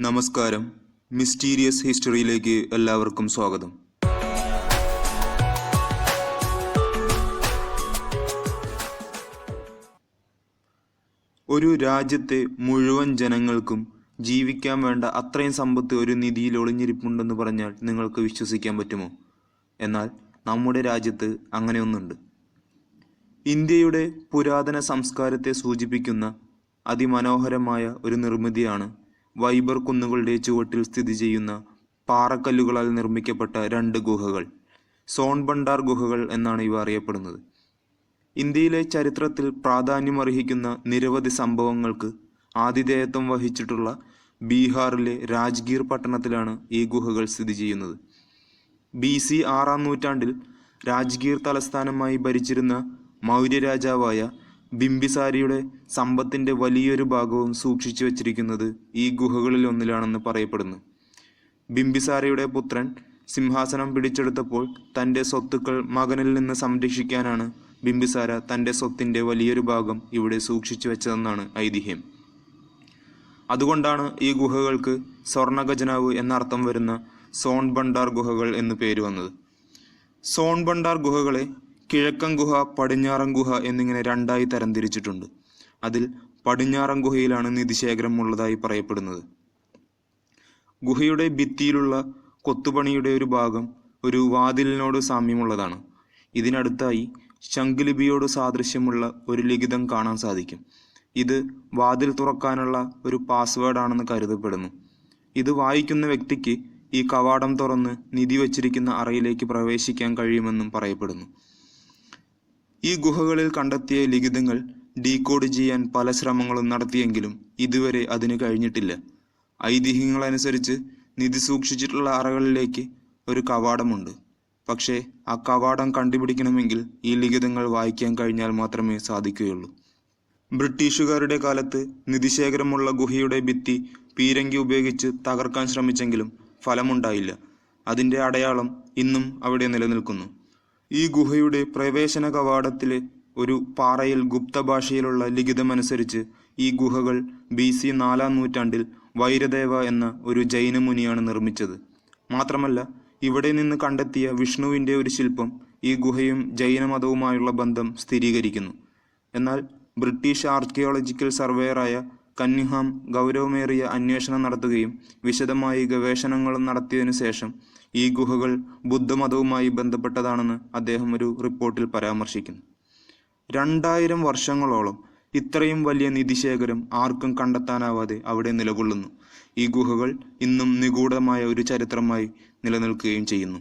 നമസ്കാരം. മിസ്റ്റീരിയസ് ഹിസ്റ്ററിയിലേക്ക് എല്ലാവർക്കും സ്വാഗതം. ഒരു രാജ്യത്തെ മുഴുവൻ ജനങ്ങൾക്കും ജീവിക്കാൻ വേണ്ട അത്രയും സമ്പത്ത് ഒരു നിധിയിൽ ഒളിഞ്ഞിരിപ്പുണ്ടെന്ന് പറഞ്ഞാൽ നിങ്ങൾക്ക് വിശ്വസിക്കാൻ പറ്റുമോ? എന്നാൽ നമ്മുടെ രാജ്യത്ത് അങ്ങനെയൊന്നുണ്ട്. ഇന്ത്യയുടെ പുരാതന സംസ്കാരത്തെ സൂചിപ്പിക്കുന്ന അതിമനോഹരമായ ഒരു നിർമ്മിതിയാണ് വൈബർ കുന്നുകളുടെ ചുവട്ടിൽ സ്ഥിതി ചെയ്യുന്ന പാറക്കല്ലുകളാൽ നിർമ്മിക്കപ്പെട്ട 2 ഗുഹകൾ. സോൺബണ്ടാർ ഗുഹകൾ എന്നാണ് ഇവ അറിയപ്പെടുന്നത്. ഇന്ത്യയിലെ ചരിത്രത്തിൽ പ്രാധാന്യമർഹിക്കുന്ന നിരവധി സംഭവങ്ങൾക്ക് ആതിഥേയത്വം വഹിച്ചിട്ടുള്ള ബീഹാറിലെ രാജ്ഗീർ പട്ടണത്തിലാണ് ഈ ഗുഹകൾ സ്ഥിതി ചെയ്യുന്നത്. BC 6-ാം നൂറ്റാണ്ടിൽ രാജ്ഗീർ തലസ്ഥാനമായി ഭരിച്ചിരുന്ന മൗര്യ രാജാവായ ബിംബിസാരിയുടെ സമ്പത്തിൻ്റെ വലിയൊരു ഭാഗവും സൂക്ഷിച്ചു വച്ചിരിക്കുന്നത് ഈ ഗുഹകളിൽ ഒന്നിലാണെന്ന് പറയപ്പെടുന്നു. ബിംബിസാരയുടെ പുത്രൻ സിംഹാസനം പിടിച്ചെടുത്തപ്പോൾ തൻ്റെ സ്വത്തുക്കൾ മകനിൽ നിന്ന് സംരക്ഷിക്കാനാണ് ബിംബിസാര തൻ്റെ സ്വത്തിൻ്റെ വലിയൊരു ഭാഗം ഇവിടെ സൂക്ഷിച്ചു വെച്ചതെന്നാണ് ഐതിഹ്യം. അതുകൊണ്ടാണ് ഈ ഗുഹകൾക്ക് സ്വർണ്ണ ഖജനാവ് എന്നർത്ഥം വരുന്ന സോൺബണ്ടാർ ഗുഹകൾ എന്ന് പേര് വന്നത്. സോൺബണ്ടാർ ഗുഹകളെ കിഴക്കൻ ഗുഹ, പടിഞ്ഞാറൻ ഗുഹ എന്നിങ്ങനെ 2ആയി തരംതിരിച്ചിട്ടുണ്ട്. അതിൽ പടിഞ്ഞാറൻ ഗുഹയിലാണ് നിധിശേഖരം ഉള്ളതായി പറയപ്പെടുന്നത്. ഗുഹയുടെ ഭിത്തിയിലുള്ള കൊത്തുപണിയുടെ ഒരു ഭാഗം ഒരു വാതിലിനോട് സാമ്യമുള്ളതാണ്. ഇതിനടുത്തായി ശംഖുലിപിയോട് സാദൃശ്യമുള്ള ഒരു ലിഖിതം കാണാൻ സാധിക്കും. ഇത് വാതിൽ തുറക്കാനുള്ള ഒരു പാസ്വേഡാണെന്ന് കരുതപ്പെടുന്നു. ഇത് വായിക്കുന്ന വ്യക്തിക്ക് ഈ കവാടം തുറന്ന് നിധി വച്ചിരിക്കുന്ന അറയിലേക്ക് പ്രവേശിക്കാൻ കഴിയുമെന്നും പറയപ്പെടുന്നു. ഈ ഗുഹകളിൽ കണ്ടെത്തിയ ലിഖിതങ്ങൾ ഡീകോഡ് ചെയ്യാൻ പല ശ്രമങ്ങളും നടത്തിയെങ്കിലും ഇതുവരെ അതിന് കഴിഞ്ഞിട്ടില്ല. ഐതിഹ്യങ്ങളനുസരിച്ച് നിധി സൂക്ഷിച്ചിട്ടുള്ള അറകളിലേക്ക് ഒരു കവാടമുണ്ട്. പക്ഷേ ആ കവാടം കണ്ടുപിടിക്കണമെങ്കിൽ ഈ ലിഖിതങ്ങൾ വായിക്കാൻ കഴിഞ്ഞാൽ മാത്രമേ സാധിക്കുകയുള്ളൂ. ബ്രിട്ടീഷുകാരുടെ കാലത്ത് നിധിശേഖരമുള്ള ഗുഹയുടെ ഭിത്തി പീരങ്കി ഉപയോഗിച്ച് തകർക്കാൻ ശ്രമിച്ചെങ്കിലും ഫലമുണ്ടായില്ല. അതിൻ്റെ അടയാളം ഇന്നും അവിടെ നിലനിൽക്കുന്നു. ഈ ഗുഹയുടെ പ്രവേശന കവാടത്തിലെ ഒരു പാറയിൽ ഗുപ്തഭാഷയിലുള്ള ലിഖിതമനുസരിച്ച് ഈ ഗുഹകൾ BC 4-ാം നൂറ്റാണ്ടിൽ വൈരദേവ എന്ന ഒരു ജൈനമുനിയാണ് നിർമ്മിച്ചത്. മാത്രമല്ല, ഇവിടെ നിന്ന് കണ്ടെത്തിയ വിഷ്ണുവിൻ്റെ ഒരു ശില്പം ഈ ഗുഹയും ജൈനമതവുമായുള്ള ബന്ധം സ്ഥിരീകരിക്കുന്നു. എന്നാൽ ബ്രിട്ടീഷ് ആർക്കിയോളജിക്കൽ സർവേയറായ കന്നിങ്ഹാം ഗൗരവമേറിയ അന്വേഷണം നടത്തുകയും വിശദമായി ഗവേഷണങ്ങളും നടത്തിയതിനു ശേഷം ഈ ഗുഹകൾ ബുദ്ധമതവുമായി ബന്ധപ്പെട്ടതാണെന്ന് അദ്ദേഹം ഒരു റിപ്പോർട്ടിൽ പരാമർശിക്കുന്നു. 2000 വർഷങ്ങളോളം ഇത്രയും വലിയ നിധിശേഖരം ആർക്കും കണ്ടെത്താനാവാതെ അവിടെ നിലകൊള്ളുന്നു. ഈ ഗുഹകൾ ഇന്നും നിഗൂഢമായ ഒരു ചരിത്രമായി നിലനിൽക്കുകയും ചെയ്യുന്നു.